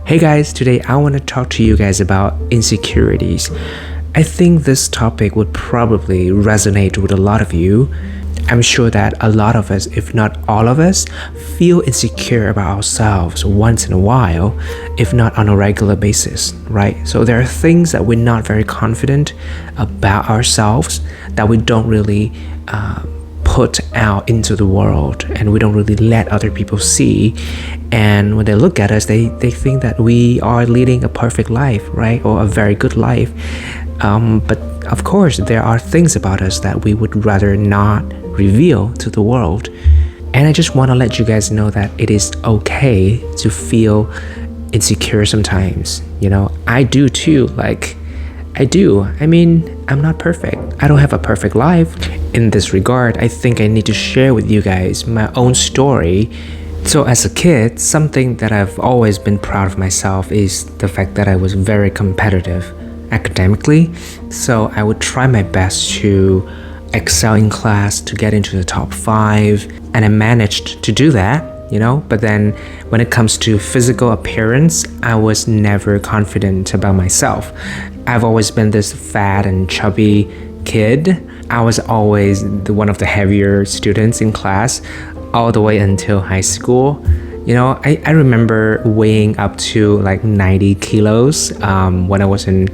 Hey guys, today I want to talk to you guys about insecurities. I think this topic would probably resonate with a lot of you. I'm sure that a lot of us, if not all of us, feel insecure about ourselves once in a while, if not on a regular basis, right? So there are things that we're not very confident about ourselves, that we don't really put out into the world, and we don't really let other people see. And when they look at us, they think that we are leading a perfect life, right? Or a very good life. But of course, there are things about us that we would rather not reveal to the world. And I just want to let you guys know that it is okay to feel insecure sometimes. You know, I do too. I mean, I'm not perfect. I don't have a perfect life. In this regard, I think I need to share with you guys my own story. So as a kid, something that I've always been proud of myself is the fact that I was very competitive academically. So I would try my best to excel in class, to get into the top 5, and I managed to do that, you know. But then when it comes to physical appearance, I was never confident about myself. I've always been this fat and chubby kid. I was always one of the heavier students in class all the way until high school. You know, I remember weighing up to like 90 kilos when I was in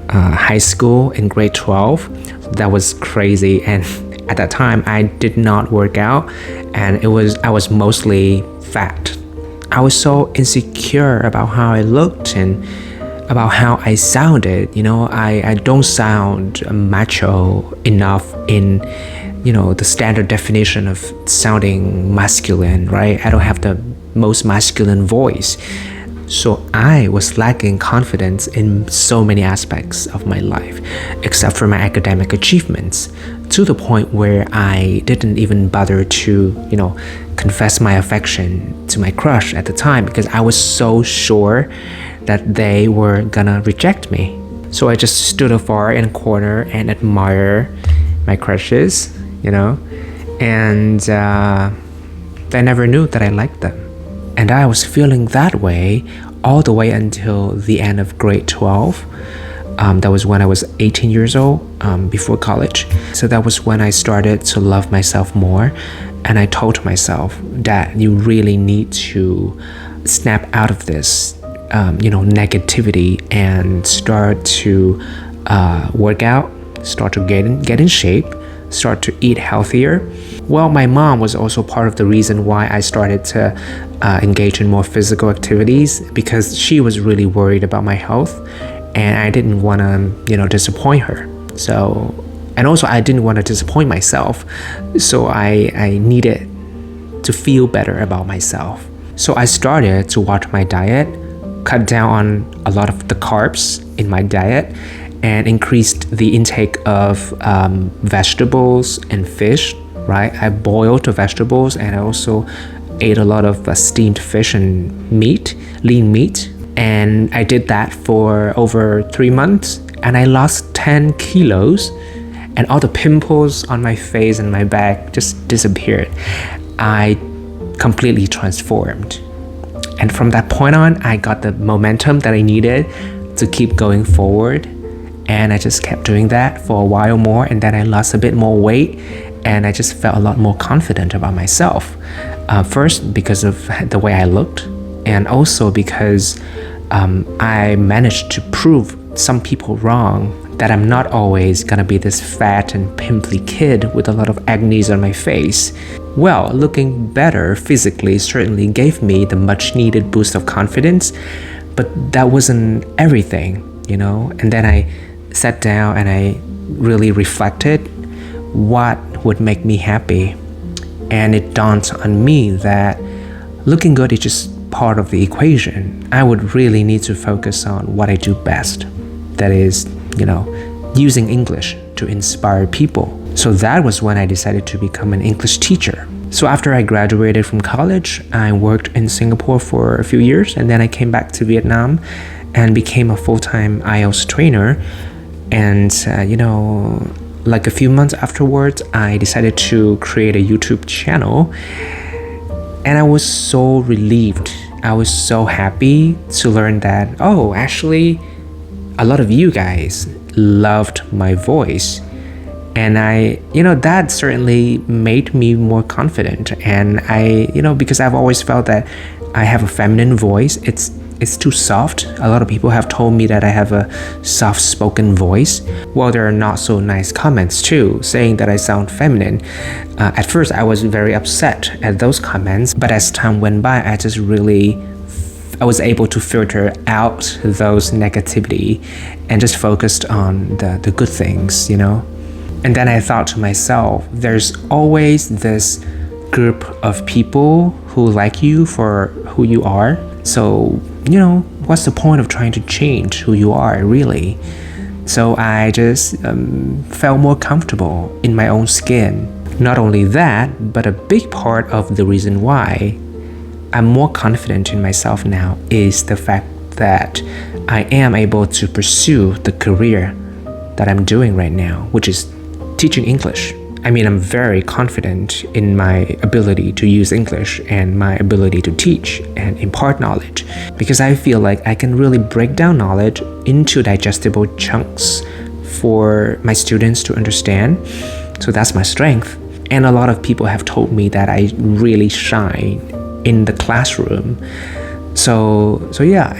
high school in grade 12. That was crazy, and at that time I did not work out, and I was mostly fat. I was so insecure about how I looked and about how I sounded. You know, I don't sound macho enough in, you know, the standard definition of sounding masculine, right? I don't have the most masculine voice. So I was lacking confidence in so many aspects of my life, except for my academic achievements, to the point where I didn't even bother to, you know, confess my affection to my crush at the time, because I was so sure that they were gonna reject me. So I just stood afar in a corner and admire my crushes, you know, and they never knew that I liked them. And I was feeling that way all the way until the end of grade 12. That was when I was 18 years old, before college. So that was when I started to love myself more. And I told myself that you really need to snap out of this, negativity, and start to work out, start to get in shape, start to eat healthier. Well, my mom was also part of the reason why I started to engage in more physical activities, because she was really worried about my health, and I didn't want to, disappoint her. So, and also I didn't want to disappoint myself. So I needed to feel better about myself. So I started to watch my diet, cut down on a lot of the carbs in my diet, and increased the intake of vegetables and fish, right? I boiled the vegetables, and I also ate a lot of steamed fish and meat, lean meat. And I did that for over 3 months, and I lost 10 kilos, and all the pimples on my face and my back just disappeared. I completely transformed. And from that point on, I got the momentum that I needed to keep going forward. And I just kept doing that for a while more, and then I lost a bit more weight, and I just felt a lot more confident about myself. First, because of the way I looked, and also because I managed to prove some people wrong, that I'm not always gonna be this fat and pimply kid with a lot of acne on my face. Well, looking better physically certainly gave me the much needed boost of confidence, but that wasn't everything, you know? And then I sat down and I really reflected what would make me happy. And it dawned on me that looking good is just part of the equation. I would really need to focus on what I do best. That is, using English to inspire people. So that was when I decided to become an English teacher. So after I graduated from college, I worked in Singapore for a few years, and then I came back to Vietnam and became a full-time IELTS trainer. And, like a few months afterwards, I decided to create a YouTube channel. And I was so relieved I was so happy to learn that, oh, actually, a lot of you guys loved my voice. And that certainly made me more confident. And because I've always felt that I have a feminine voice, it's too soft. A lot of people have told me that I have a soft-spoken voice. Well, there are not so nice comments too, saying that I sound feminine. At first, I was very upset at those comments, but as time went by, I was able to filter out those negativity and just focused on the good things, And then I thought to myself, there's always this group of people who like you for who you are. So, what's the point of trying to change who you are, really? So I just felt more comfortable in my own skin. Not only that, but a big part of the reason why I'm more confident in myself now is the fact that I am able to pursue the career that I'm doing right now, which is teaching English. I'm very confident in my ability to use English and my ability to teach and impart knowledge, because I feel like I can really break down knowledge into digestible chunks for my students to understand. So that's my strength. And a lot of people have told me that I really shine in the classroom. So yeah,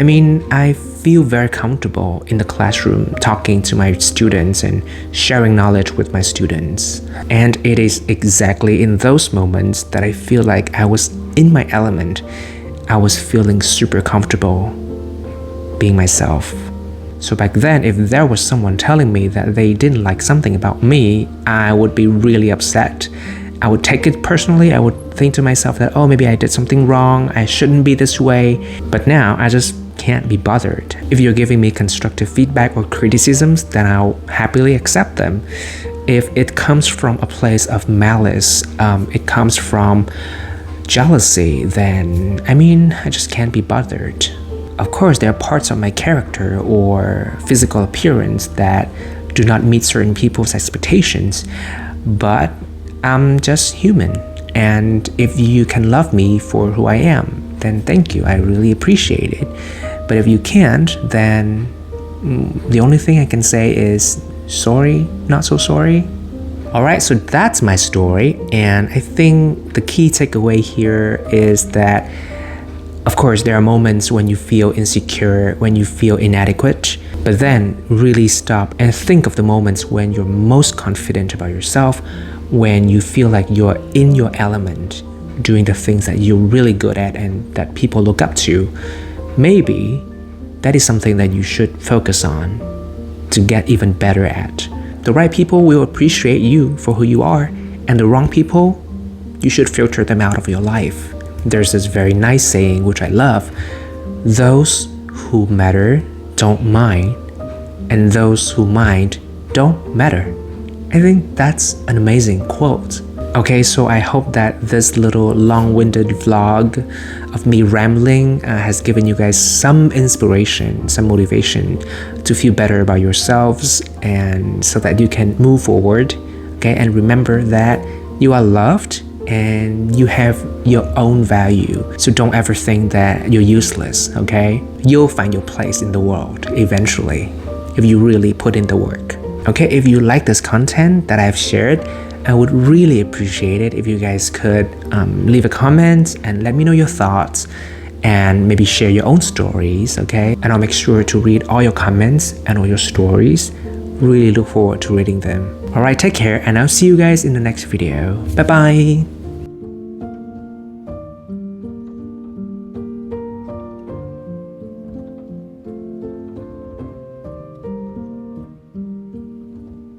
I feel very comfortable in the classroom talking to my students and sharing knowledge with my students. And it is exactly in those moments that I feel like I was in my element. I was feeling super comfortable being myself. So back then, if there was someone telling me that they didn't like something about me, I would be really upset. I would take it personally. I would think to myself that, oh, maybe I did something wrong. I shouldn't be this way. But now I just can't be bothered. If you're giving me constructive feedback or criticisms, then I'll happily accept them. If it comes from a place of malice, it comes from jealousy, then I just can't be bothered. Of course, there are parts of my character or physical appearance that do not meet certain people's expectations, but I'm just human. And if you can love me for who I am, then thank you. I really appreciate it. But if you can't, then the only thing I can say is sorry, not so sorry. Alright, so that's my story. And I think the key takeaway here is that, of course, there are moments when you feel insecure, when you feel inadequate. But then really stop and think of the moments when you're most confident about yourself, when you feel like you're in your element, doing the things that you're really good at and that people look up to. Maybe that is something that you should focus on to get even better at. The right people will appreciate you for who you are, and the wrong people, you should filter them out of your life. There's this very nice saying which I love: those who matter don't mind, and those who mind don't matter. I think that's an amazing quote. Okay, so I hope that this little long-winded vlog of me rambling has given you guys some inspiration, some motivation to feel better about yourselves, and so that you can move forward. Okay, and remember that you are loved and you have your own value. So don't ever think that you're useless, okay? You'll find your place in the world eventually if you really put in the work. Okay, if you like this content that I've shared, I would really appreciate it if you guys could leave a comment and let me know your thoughts and maybe share your own stories, okay? And I'll make sure to read all your comments and all your stories. Really look forward to reading them. Alright, take care, and I'll see you guys in the next video. Bye bye!